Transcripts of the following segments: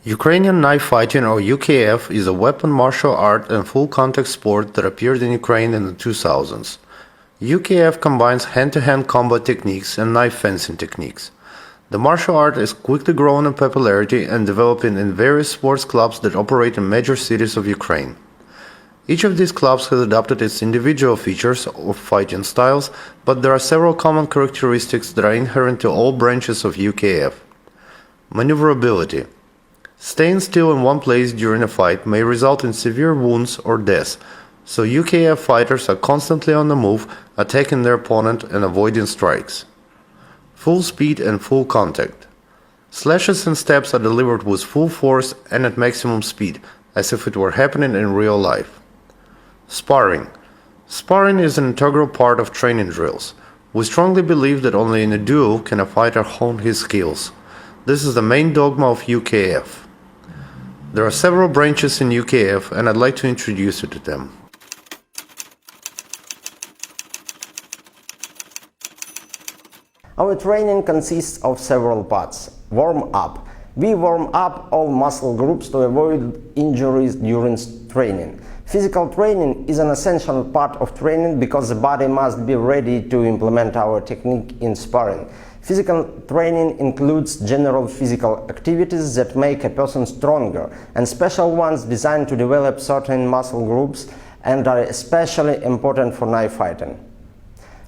Ukrainian knife fighting, or UKF, is a weapon martial art and full contact sport that appeared in Ukraine in the 2000s. UKF combines hand-to-hand combat techniques and knife fencing techniques. The martial art is quickly growing in popularity and developing in various sports clubs that operate in major cities of Ukraine. Each of these clubs has adopted its individual features or fighting styles, but there are several common characteristics that are inherent to all branches of UKF. Maneuverability. Staying still in one place during a fight may result in severe wounds or death, so UKF fighters are constantly on the move, attacking their opponent and avoiding strikes. Full speed and full contact. Slashes and stabs are delivered with full force and at maximum speed, as if it were happening in real life. Sparring. Sparring is an integral part of training drills. We strongly believe that only in a duel can a fighter hone his skills. This is the main dogma of UKF. There are several branches in UKF, and I'd like to introduce you to them. Our training consists of several parts. Warm-up. We warm up all muscle groups to avoid injuries during training. Physical training is an essential part of training because the body must be ready to implement our technique in sparring. Physical training includes general physical activities that make a person stronger, and special ones designed to develop certain muscle groups and are especially important for knife fighting.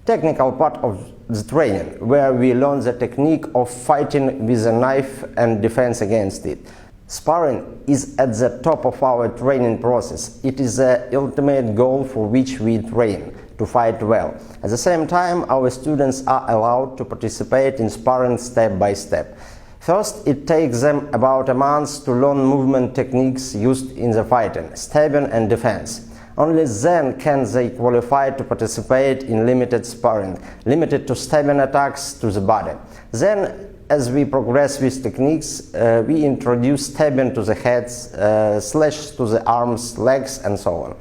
Technical part of the training, where we learn the technique of fighting with a knife and defense against it. Sparring is at the top of our training process. It is the ultimate goal for which we train, to fight well. At the same time, our students are allowed to participate in sparring step by step. First, it takes them about a month to learn movement techniques used in the fighting, stabbing and defense. Only then can they qualify to participate in limited sparring, limited to stabbing attacks to the body. Then, as we progress with techniques, we introduce stabbing to the head, slash to the arms, legs, and so on.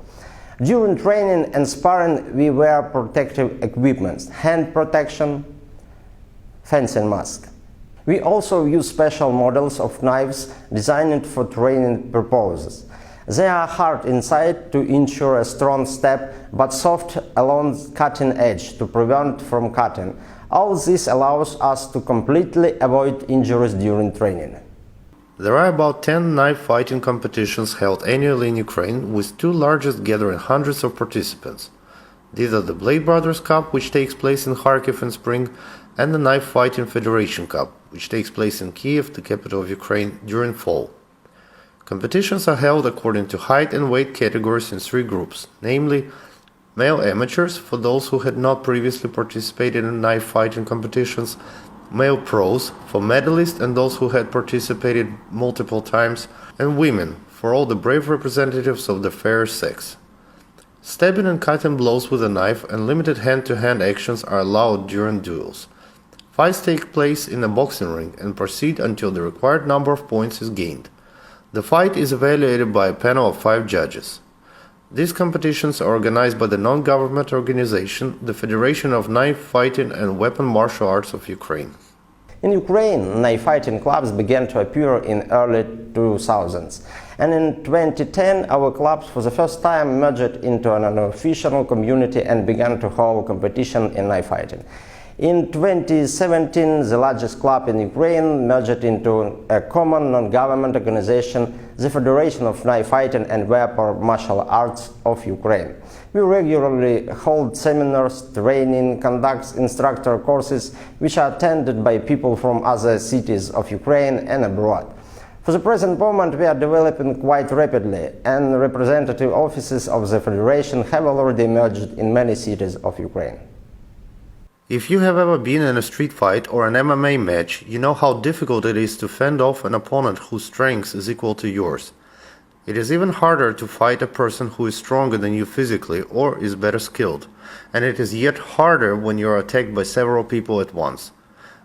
During training and sparring, we wear protective equipment, hand protection, fencing mask. We also use special models of knives designed for training purposes. They are hard inside to ensure a strong stab, but soft along cutting edge to prevent from cutting. All this allows us to completely avoid injuries during training. There are about 10 knife fighting competitions held annually in Ukraine, with two largest gathering hundreds of participants. These are the Blade Brothers Cup, which takes place in Kharkiv in spring, and the Knife Fighting Federation Cup, which takes place in Kiev, the capital of Ukraine, during fall. Competitions are held according to height and weight categories in three groups, namely male amateurs, for those who had not previously participated in knife fighting competitions, male pros, for medalists and those who had participated multiple times, and women, for all the brave representatives of the fair sex. Stabbing and cutting blows with a knife and limited hand-to-hand actions are allowed during duels. Fights take place in a boxing ring and proceed until the required number of points is gained. The fight is evaluated by a panel of 5 judges. These competitions are organized by the non-government organization, the Federation of Knife Fighting and Weapon Martial Arts of Ukraine. In Ukraine, knife fighting clubs began to appear in early 2000s, and in 2010 our clubs for the first time merged into an unofficial community and began to hold competition in knife fighting. In 2017, the largest club in Ukraine merged into a common non-government organization, the Federation of Knife Fighting and Weapon Martial Arts of Ukraine. We regularly hold seminars, training, conduct instructor courses, which are attended by people from other cities of Ukraine and abroad. For the present moment, we are developing quite rapidly, and representative offices of the Federation have already emerged in many cities of Ukraine. If you have ever been in a street fight or an MMA match, you know how difficult it is to fend off an opponent whose strength is equal to yours. It is even harder to fight a person who is stronger than you physically or is better skilled, and it is yet harder when you are attacked by several people at once.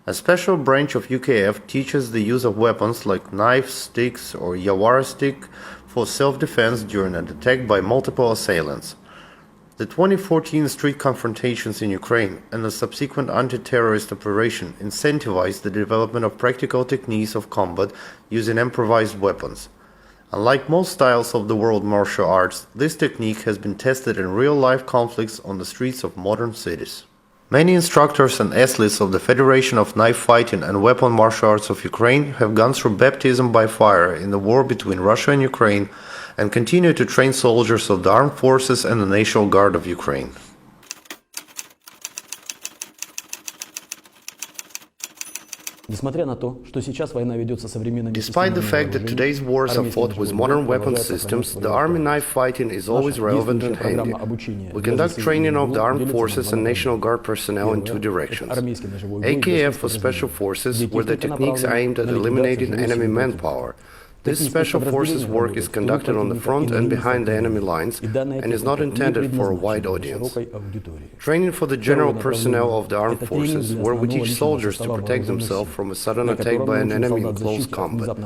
A special branch of UKF teaches the use of weapons like knives, sticks, or Yawara stick for self-defense during an attack by multiple assailants. The 2014 street confrontations in Ukraine and the subsequent anti-terrorist operation incentivized the development of practical techniques of combat using improvised weapons. Unlike most styles of the world martial arts, this technique has been tested in real-life conflicts on the streets of modern cities. Many instructors and athletes of the Federation of Knife Fighting and Weapon Martial Arts of Ukraine have gone through baptism by fire in the war between Russia and Ukraine and continue to train soldiers of the armed forces and the National Guard of Ukraine. Despite the fact that today's wars are fought with modern weapon systems, the army knife fighting is always relevant and handy. We conduct training of the armed forces and National Guard personnel in two directions. AKF for Special Forces, where the techniques are aimed at eliminating enemy manpower. This Special Forces work is conducted on the front and behind the enemy lines and is not intended for a wide audience. Training for the general personnel of the armed forces, where we teach soldiers to protect themselves from a sudden attack by an enemy in close combat,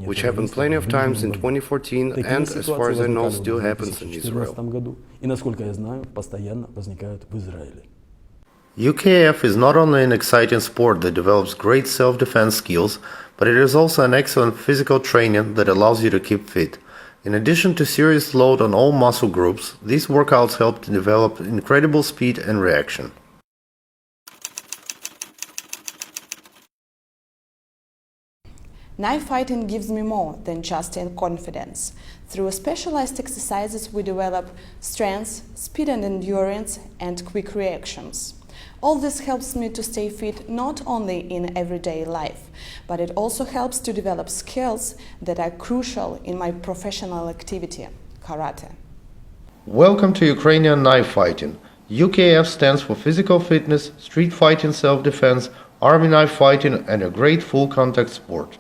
which happened plenty of times in 2014 and, as far as I know, still happens in Israel. UKF is not only an exciting sport that develops great self-defense skills, but it is also an excellent physical training that allows you to keep fit. In addition to serious load on all muscle groups, these workouts help to develop incredible speed and reaction. Knife fighting gives me more than just confidence. Through specialized exercises, we develop strength, speed and endurance, and quick reactions. All this helps me to stay fit not only in everyday life, but it also helps to develop skills that are crucial in my professional activity, karate. Welcome to Ukrainian Knife Fighting. UKF stands for physical fitness, street fighting self-defense, army knife fighting, and a great full contact sport.